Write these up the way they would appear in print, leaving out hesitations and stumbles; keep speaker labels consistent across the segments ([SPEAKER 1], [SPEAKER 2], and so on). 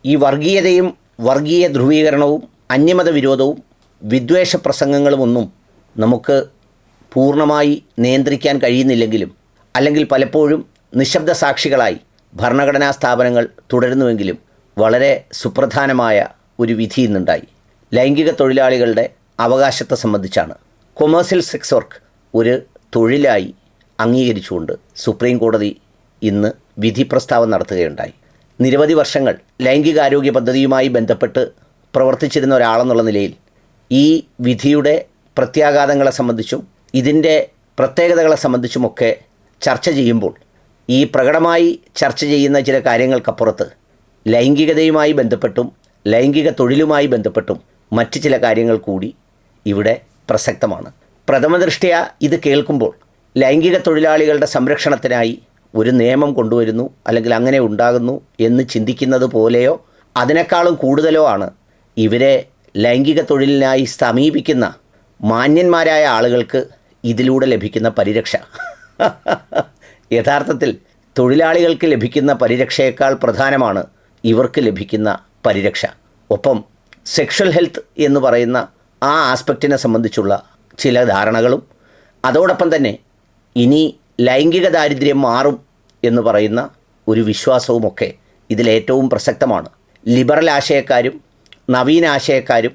[SPEAKER 1] ഈ വർഗീയതയും വർഗീയ ധ്രുവീകരണവും അന്യമത വിരോധവും വിദ്വേഷ പ്രസംഗങ്ങളുമൊന്നും നമുക്ക് പൂർണ്ണമായി നിയന്ത്രിക്കാൻ കഴിയുന്നില്ലെങ്കിലും, അല്ലെങ്കിൽ പലപ്പോഴും നിശബ്ദ സാക്ഷികളായി ഭരണഘടനാ സ്ഥാപനങ്ങൾ തുടരുന്നുവെങ്കിലും, വളരെ സുപ്രധാനമായ ഒരു വിധി ഇന്നുണ്ടായി. ലൈംഗിക തൊഴിലാളികളുടെ അവകാശത്തെ സംബന്ധിച്ചാണ്. കൊമേഴ്സ്യൽ സെക്സ് വർക്ക് ഒരു തൊഴിലായി അംഗീകരിച്ചുകൊണ്ട് സുപ്രീം കോടതി ഇന്ന് വിധി പ്രസ്താവം നടത്തുകയുണ്ടായി. നിരവധി വർഷങ്ങൾ ലൈംഗികാരോഗ്യ പദ്ധതിയുമായി ബന്ധപ്പെട്ട് പ്രവർത്തിച്ചിരുന്ന ഒരാളെന്നുള്ള നിലയിൽ ഈ വിധിയുടെ പ്രത്യാഘാതങ്ങളെ സംബന്ധിച്ചും ഇതിൻ്റെ പ്രത്യേകതകളെ സംബന്ധിച്ചുമൊക്കെ ചർച്ച ചെയ്യുമ്പോൾ ഈ പ്രകടമായി ചർച്ച ചെയ്യുന്ന ചില കാര്യങ്ങൾക്കപ്പുറത്ത് ലൈംഗികതയുമായി ബന്ധപ്പെട്ടും ലൈംഗിക തൊഴിലുമായി ബന്ധപ്പെട്ടും മറ്റ് ചില കാര്യങ്ങൾ കൂടി ഇവിടെ പ്രസക്തമാണ്. പ്രഥമദൃഷ്ട്യാ ഇത് കേൾക്കുമ്പോൾ ലൈംഗിക തൊഴിലാളികളുടെ സംരക്ഷണത്തിനായി ഒരു നിയമം കൊണ്ടുവരുന്നു അല്ലെങ്കിൽ അങ്ങനെ ഉണ്ടാകുന്നു എന്ന് ചിന്തിക്കുന്നത് പോലെയോ അതിനേക്കാളും കൂടുതലോ ആണ് ഇവരെ ലൈംഗിക തൊഴിലിനായി സമീപിക്കുന്ന മാന്യന്മാരായ ആളുകൾക്ക് ഇതിലൂടെ ലഭിക്കുന്ന പരിരക്ഷ. യഥാർത്ഥത്തിൽ തൊഴിലാളികൾക്ക് ലഭിക്കുന്ന പരിരക്ഷയേക്കാൾ പ്രധാനമാണ് ഇവർക്ക് ലഭിക്കുന്ന പരിരക്ഷ. ഒപ്പം സെക്ഷൽ ഹെൽത്ത് എന്ന് പറയുന്ന ആ ആസ്പെക്റ്റിനെ സംബന്ധിച്ചുള്ള ചില ധാരണകളും, അതോടൊപ്പം തന്നെ ഇനി ലൈംഗിക ദാരിദ്ര്യം മാറും എന്ന് പറയുന്ന ഒരു വിശ്വാസവുമൊക്കെ ഇതിലേറ്റവും പ്രസക്തമാണ്. ലിബറൽ ആശയക്കാരും നവീനാശയക്കാരും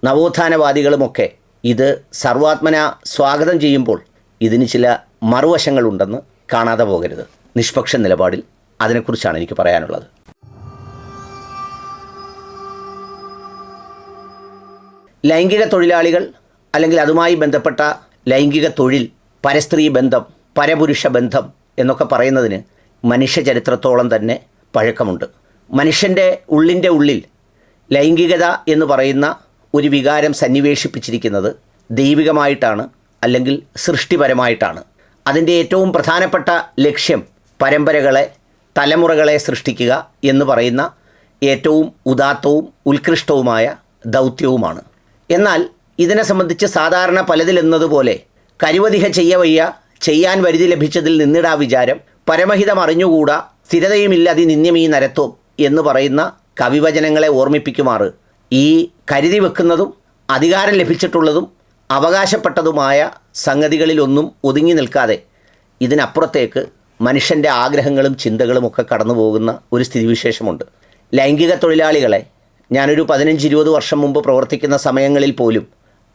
[SPEAKER 1] നവോത്ഥാനവാദികളുമൊക്കെ ഇത് സർവാത്മന സ്വാഗതം ചെയ്യുമ്പോൾ ഇതിന് ചില മറുവശങ്ങളുണ്ടെന്ന് കാണാതെ പോകരുത്. നിഷ്പക്ഷ നിലപാടിൽ അതിനെക്കുറിച്ചാണ് എനിക്ക് പറയാനുള്ളത്. ലൈംഗിക തൊഴിലാളികൾ അല്ലെങ്കിൽ അതുമായി ബന്ധപ്പെട്ട ലൈംഗിക തൊഴിൽ, പരസ്ത്രീ ബന്ധം, പരപുരുഷ ബന്ധം എന്നൊക്കെ പറയുന്നതിന് മനുഷ്യചരിത്രത്തോളം തന്നെ പഴക്കമുണ്ട്. മനുഷ്യൻ്റെ ഉള്ളിൻ്റെ ഉള്ളിൽ ലൈംഗികത എന്ന് പറയുന്ന ഒരു വികാരം സന്നിവേശിപ്പിച്ചിരിക്കുന്നത് ദൈവികമായിട്ടാണ്, അല്ലെങ്കിൽ സൃഷ്ടിപരമായിട്ടാണ്. അതിൻ്റെ ഏറ്റവും പ്രധാനപ്പെട്ട ലക്ഷ്യം പരമ്പരകളെ, തലമുറകളെ സൃഷ്ടിക്കുക എന്ന് പറയുന്ന ഏറ്റവും ഉദാത്തവും ഉത്കൃഷ്ടവുമായ ദൗത്യവുമാണ്. എന്നാൽ ഇതിനെ സംബന്ധിച്ച് സാധാരണ പലതിലെന്നതുപോലെ കരുവതിഹ ചെയ്യവയ്യ, ചെയ്യാൻ വരുതി ലഭിച്ചതിൽ നിന്നിടാ വിചാരം, പരമഹിതം അറിഞ്ഞുകൂടാ, സ്ഥിരതയുമില്ലതി നിന്യമീ നരത്വം എന്ന് പറയുന്ന കവിവചനങ്ങളെ ഓർമ്മിപ്പിക്കുമാറ് ഈ കരുതി വെക്കുന്നതും അധികാരം ലഭിച്ചിട്ടുള്ളതും അവകാശപ്പെട്ടതുമായ സംഗതികളിലൊന്നും ഒതുങ്ങി നിൽക്കാതെ ഇതിനപ്പുറത്തേക്ക് മനുഷ്യൻ്റെ ആഗ്രഹങ്ങളും ചിന്തകളുമൊക്കെ കടന്നു പോകുന്ന ഒരു സ്ഥിതിവിശേഷമുണ്ട്. ലൈംഗിക തൊഴിലാളികളെ ഞാനൊരു 15-20 വർഷം മുമ്പ് പ്രവർത്തിക്കുന്ന സമയങ്ങളിൽ പോലും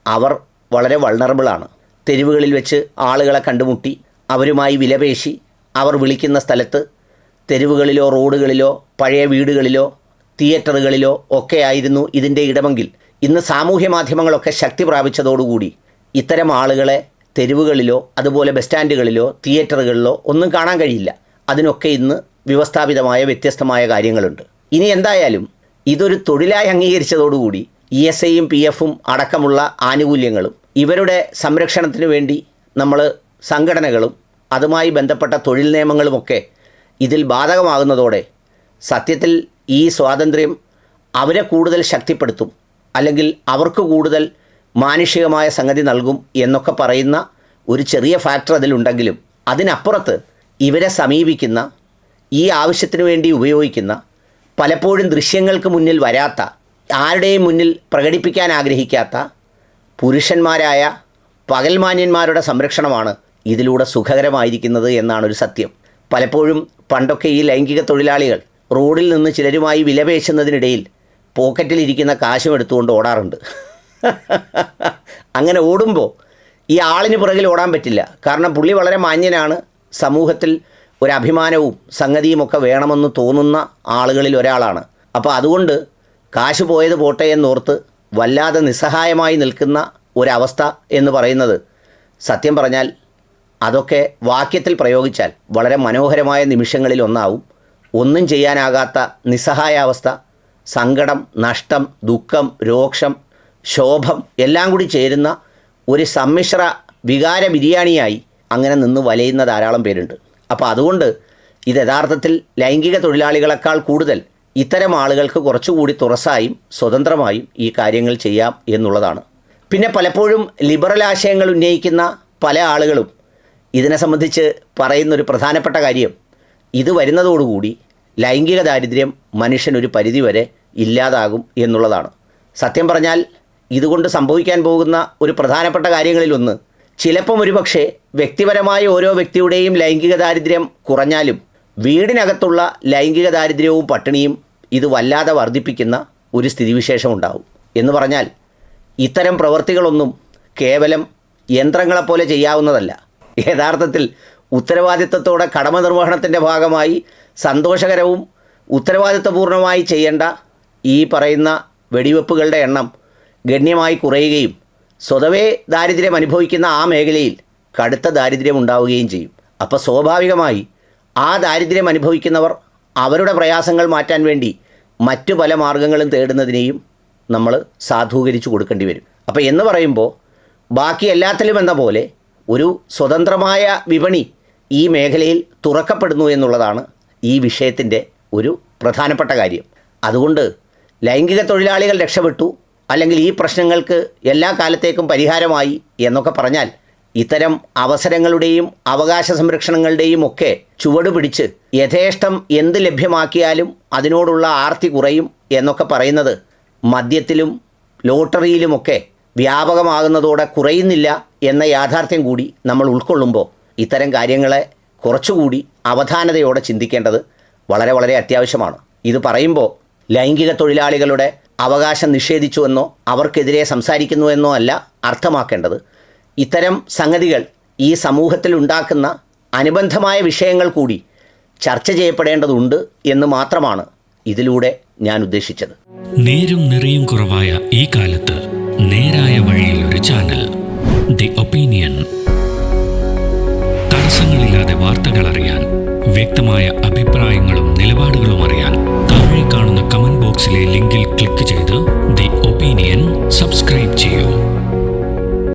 [SPEAKER 1] അവർ വളരെ വൾണറബിളാണ്. തെരുവുകളിൽ വെച്ച് ആളുകളെ കണ്ടുമുട്ടി അവരുമായി വിലപേശി അവർ വിളിക്കുന്ന സ്ഥലത്ത്, തെരുവുകളിലോ റോഡുകളിലോ പഴയ വീടുകളിലോ തിയേറ്ററുകളിലോ ഒക്കെ ആയിരുന്നു ഇതിൻ്റെ ഇടമെങ്കിൽ, ഇന്ന് സാമൂഹ്യ മാധ്യമങ്ങളൊക്കെ ശക്തി പ്രാപിച്ചതോടുകൂടി ഇത്തരം ആളുകളെ തെരുവുകളിലോ അതുപോലെ ബസ് സ്റ്റാൻഡുകളിലോ തിയേറ്ററുകളിലോ ഒന്നും കാണാൻ കഴിയില്ല. അതിനൊക്കെ ഇന്ന് വ്യവസ്ഥാപിതമായ വ്യത്യസ്തമായ കാര്യങ്ങളുണ്ട്. ഇനി എന്തായാലും ഇതൊരു തൊഴിലായി അംഗീകരിച്ചതോടുകൂടി ESIയും PFും അടക്കമുള്ള ആനുകൂല്യങ്ങളും ഇവരുടെ സംരക്ഷണത്തിനു വേണ്ടി നമ്മൾ സംഘടനകളും അതുമായി ബന്ധപ്പെട്ട തൊഴിൽ നിയമങ്ങളുമൊക്കെ ഇതിൽ ബാധകമാകുന്നതോടെ സത്യത്തിൽ ഈ സ്വാതന്ത്ര്യം അവരെ കൂടുതൽ ശക്തിപ്പെടുത്തും, അല്ലെങ്കിൽ അവർക്ക് കൂടുതൽ മാനുഷികമായ സംഗതി നൽകും എന്നൊക്കെ പറയുന്ന ഒരു ചെറിയ ഫാക്ടർ അതിലുണ്ടെങ്കിലും, അതിനപ്പുറത്ത് ഇവരെ സമീപിക്കുന്ന, ഈ ആവശ്യത്തിനു വേണ്ടി ഉപയോഗിക്കുന്ന, പലപ്പോഴും ദൃശ്യങ്ങൾക്ക് മുന്നിൽ വരാത്ത, ആരുടെയും മുന്നിൽ പ്രകടിപ്പിക്കാൻ ആഗ്രഹിക്കാത്ത പുരുഷന്മാരായ പകൽമാന്യന്മാരുടെ സംരക്ഷണമാണ് ഇതിലൂടെ സുഖകരമായിരിക്കുന്നത് എന്നാണൊരു സത്യം. പലപ്പോഴും പണ്ടൊക്കെ ഈ ലൈംഗിക തൊഴിലാളികൾ റോഡിൽ നിന്ന് ചിലരുമായി വിലപേശുന്നതിനിടയിൽ പോക്കറ്റിലിരിക്കുന്ന കാശും എടുത്തുകൊണ്ട് ഓടാറുണ്ട്. അങ്ങനെ ഓടുമ്പോൾ ഈ ആളിന് പുറകിൽ ഓടാൻ പറ്റില്ല. കാരണം പുള്ളി വളരെ മാന്യനാണ്, സമൂഹത്തിൽ ഒരഭിമാനവും സംഗതിയുമൊക്കെ വേണമെന്ന് തോന്നുന്ന ആളുകളിൽ ഒരാളാണ്. അപ്പോൾ അതുകൊണ്ട് കാശ് പോയത് പോട്ടെ എന്നോർത്ത് വല്ലാതെ നിസ്സഹായമായി നിൽക്കുന്ന ഒരവസ്ഥ എന്ന് പറയുന്നത്, സത്യം പറഞ്ഞാൽ അതൊക്കെ വാക്യത്തിൽ പ്രയോഗിച്ചാൽ വളരെ മനോഹരമായ നിമിഷങ്ങളിൽ ഒന്നാവും. ഒന്നും ചെയ്യാനാകാത്ത നിസ്സഹായാവസ്ഥ, സങ്കടം, നഷ്ടം, ദുഃഖം, രോഷം, ശോഭം എല്ലാം കൂടി ചേരുന്ന ഒരു സമ്മിശ്ര വികാര ബിരിയാണിയായി അങ്ങനെ നിന്ന് വലയുന്ന ധാരാളം പേരുണ്ട്. അപ്പോൾ അതുകൊണ്ട് ഇത് യഥാർത്ഥത്തിൽ ലൈംഗിക തൊഴിലാളികളെക്കാൾ കൂടുതൽ ഇത്തരം ആളുകൾക്ക് കുറച്ചുകൂടി തുറസായും സ്വതന്ത്രമായും ഈ കാര്യങ്ങൾ ചെയ്യാം എന്നുള്ളതാണ്. പിന്നെ പലപ്പോഴും ലിബറൽ ആശയങ്ങൾ ഉന്നയിക്കുന്ന പല ആളുകളും ഇതിനെ സംബന്ധിച്ച് പറയുന്നൊരു പ്രധാനപ്പെട്ട കാര്യം, ഇത് വരുന്നതോടുകൂടി ലൈംഗിക ദാരിദ്ര്യം മനുഷ്യനൊരു പരിധിവരെ ഇല്ലാതാകും എന്നുള്ളതാണ്. സത്യം പറഞ്ഞാൽ ഇതുകൊണ്ട് സംഭവിക്കാൻ പോകുന്ന ഒരു പ്രധാനപ്പെട്ട കാര്യങ്ങളിലൊന്ന്, ചിലപ്പം ഒരുപക്ഷെ വ്യക്തിപരമായ ഓരോ വ്യക്തിയുടെയും ലൈംഗിക ദാരിദ്ര്യം കുറഞ്ഞാലും വീടിനകത്തുള്ള ലൈംഗിക ദാരിദ്ര്യവും പട്ടിണിയും ഇത് വല്ലാതെ വർദ്ധിപ്പിക്കുന്ന ഒരു സ്ഥിതിവിശേഷം ഉണ്ടാവും. എന്ന് പറഞ്ഞാൽ ഇത്തരം പ്രവൃത്തികളൊന്നും കേവലം യന്ത്രങ്ങളെപ്പോലെ ചെയ്യാവുന്നതല്ല. യഥാർത്ഥത്തിൽ ഉത്തരവാദിത്തത്തോടെ കടമ നിർവഹണത്തിൻ്റെ ഭാഗമായി സന്തോഷകരവും ഉത്തരവാദിത്തപൂർണമായി ചെയ്യേണ്ട ഈ പറയുന്ന വെടിവെപ്പുകളുടെ എണ്ണം ഗണ്യമായി കുറയുകയും സ്വതവേ ദാരിദ്ര്യം അനുഭവിക്കുന്ന ആ മേഖലയിൽ കടുത്ത ദാരിദ്ര്യം ഉണ്ടാവുകയും ചെയ്യും. അപ്പോൾ സ്വാഭാവികമായി ആ ദാരിദ്ര്യം അനുഭവിക്കുന്നവർ അവരുടെ പ്രയാസങ്ങൾ മാറ്റാൻ വേണ്ടി മറ്റു പല മാർഗങ്ങളും തേടുന്നതിനെയും നമ്മൾ സാധൂകരിച്ചു കൊടുക്കേണ്ടി വരും. അപ്പോൾ എന്ന് പറയുമ്പോൾ ബാക്കി എല്ലാത്തിലും എന്ന പോലെ ഒരു സ്വതന്ത്രമായ വിപണി ഈ മേഖലയിൽ തുറക്കപ്പെടുന്നു എന്നുള്ളതാണ് ഈ വിഷയത്തിൻ്റെ ഒരു പ്രധാനപ്പെട്ട കാര്യം. അതുകൊണ്ട് ലൈംഗിക തൊഴിലാളികൾ രക്ഷപ്പെട്ടു, അല്ലെങ്കിൽ ഈ പ്രശ്നങ്ങൾക്ക് എല്ലാ കാലത്തേക്കും പരിഹാരമായി എന്നൊക്കെ പറഞ്ഞാൽ ഇത്തരം അവസരങ്ങളുടെയും അവകാശ സംരക്ഷണങ്ങളുടെയും ഒക്കെ ചുവട് പിടിച്ച് യഥേഷ്ടം എന്ത് ലഭ്യമാക്കിയാലും അതിനോടുള്ള ആർത്തി കുറയും എന്നൊക്കെ പറയുന്നത് മദ്യത്തിലും ലോട്ടറിയിലുമൊക്കെ വ്യാപകമാകുന്നതോടെ കുറയുന്നില്ല എന്ന യാഥാർത്ഥ്യം കൂടി നമ്മൾ ഉൾക്കൊള്ളുമ്പോൾ ഇത്തരം കാര്യങ്ങളെ കുറച്ചുകൂടി അവധാനതയോടെ ചിന്തിക്കേണ്ടത് വളരെ വളരെ അത്യാവശ്യമാണ്. ഇത് പറയുമ്പോൾ ലൈംഗിക തൊഴിലാളികളുടെ അവകാശം നിഷേധിച്ചുവെന്നോ അവർക്കെതിരെ സംസാരിക്കുന്നുവെന്നോ അല്ല അർത്ഥമാക്കേണ്ടത്. ഇത്തരം സംഗതികൾ ഈ സമൂഹത്തിൽ ഉണ്ടാക്കുന്ന അനുബന്ധമായ വിഷയങ്ങൾ കൂടി ചർച്ച ചെയ്യപ്പെടേണ്ടതുണ്ട് എന്ന് മാത്രമാണ് ഇതിലൂടെ ഞാൻ ഉദ്ദേശിച്ചത്.
[SPEAKER 2] നേരും നിറയും കുറവായ ഈ കാലത്ത് നേരായ വഴിയിൽ ഒരു ചാനൽ, ദി ഒപ്പീനിയൻ. തടസ്സങ്ങളില്ലാതെ വാർത്തകൾ അറിയാൻ, വ്യക്തമായ അഭിപ്രായങ്ങളും നിലപാടുകളും അറിയാൻ താഴെ കാണുന്ന കമന്റ് ബോക്സിലെ ലിങ്കിൽ ക്ലിക്ക് ചെയ്ത് ദി ഒപ്പീനിയൻ സബ്സ്ക്രൈബ് ചെയ്യൂ.